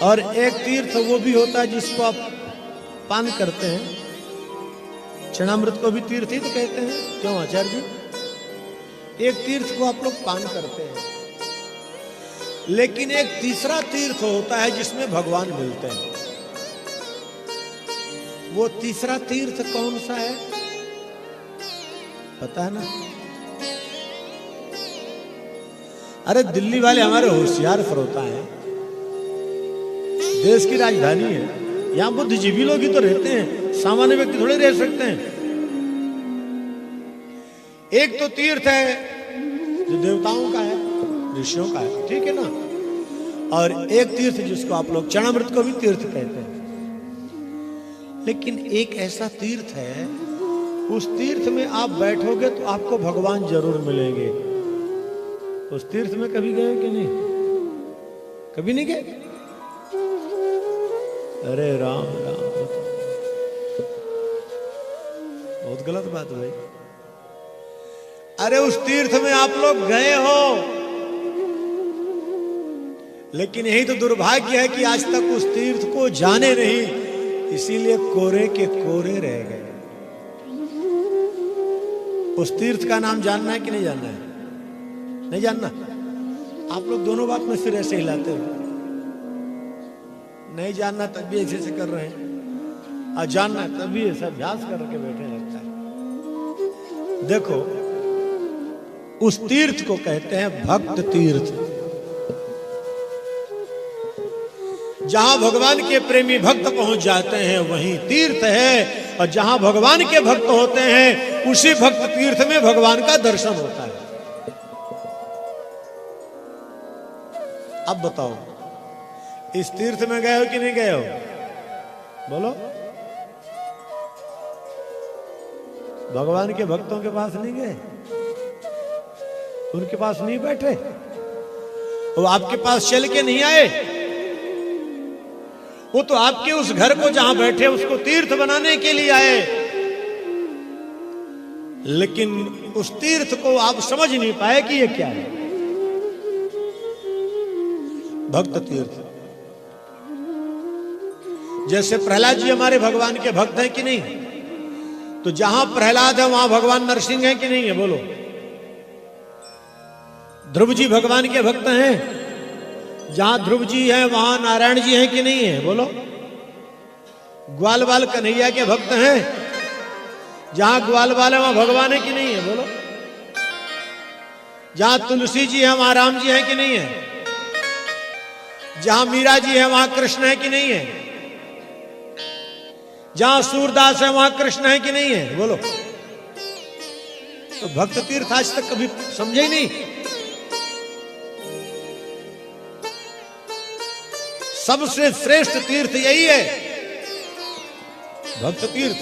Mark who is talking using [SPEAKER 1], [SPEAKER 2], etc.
[SPEAKER 1] और एक तीर्थ वो भी होता है जिसको आप पान करते हैं, चरणामृत को भी तीर्थ ही तो कहते हैं, क्यों आचार्य जी? एक तीर्थ को आप लोग पान करते हैं, लेकिन एक तीसरा तीर्थ होता है जिसमें भगवान मिलते हैं। वो तीसरा तीर्थ कौन सा है पता है ना? अरे दिल्ली वाले हमारे होशियार श्रोता हैं, देश की राजधानी है, यहां बुद्धिजीवी लोग ही तो रहते हैं, सामान्य व्यक्ति थोड़े रह सकते हैं। एक तो तीर्थ है जो देवताओं का है, ऋषियों का है, ठीक है ना? और एक तीर्थ जिसको आप लोग चरणामृत को भी तीर्थ कहते हैं। लेकिन एक ऐसा तीर्थ है, उस तीर्थ में आप बैठोगे तो आपको भगवान जरूर मिलेंगे। उस तीर्थ में कभी गए कि नहीं? कभी नहीं गए? अरे राम राम, बहुत गलत बात भाई। अरे उस तीर्थ में आप लोग गए हो, लेकिन यही तो दुर्भाग्य है कि आज तक उस तीर्थ को जाने नहीं, इसीलिए कोरे के कोरे रह गए। उस तीर्थ का नाम जानना है कि नहीं जानना है? नहीं जानना? आप लोग दोनों बात में सिर ऐसे हिलाते हो। नहीं जानना तब भी ऐसे कर रहे हैं, और जानना तब भी ऐसा अभ्यास करके बैठे लगता है। देखो, उस तीर्थ को कहते हैं भक्त तीर्थ। जहां भगवान के प्रेमी भक्त पहुंच जाते हैं वहीं तीर्थ है, और जहां भगवान के भक्त होते हैं उसी भक्त तीर्थ में भगवान का दर्शन होता है। अब बताओ, इस तीर्थ में गए हो कि नहीं गए हो? बोलो। भगवान के भक्तों के पास नहीं गए? उनके पास नहीं बैठे? वो आपके पास चल के नहीं आए? वो तो आपके उस घर को जहां बैठे उसको तीर्थ बनाने के लिए आए, लेकिन उस तीर्थ को आप समझ नहीं पाए कि ये क्या है। भक्त तीर्थ। जैसे प्रहलाद जी हमारे भगवान के भक्त हैं कि नहीं? तो जहां प्रहलाद है वहां भगवान नरसिंह है कि नहीं है? बोलो। ध्रुव जी भगवान के भक्त हैं, जहां ध्रुव जी हैं वहां नारायण जी हैं कि नहीं है? बोलो। ग्वाल बाल कन्हैया के भक्त हैं, जहां ग्वाल बाल है वहां भगवान है कि नहीं है? बोलो। जहां तुलसी जी है वहां राम जी हैं कि नहीं है? जहां मीरा जी है वहां कृष्ण है कि नहीं है? जहां सूरदास है वहां कृष्ण है कि नहीं है? बोलो। तो भक्त तीर्थ आज तक कभी समझे ही नहीं। सबसे श्रेष्ठ तीर्थ यही है, भक्त तीर्थ।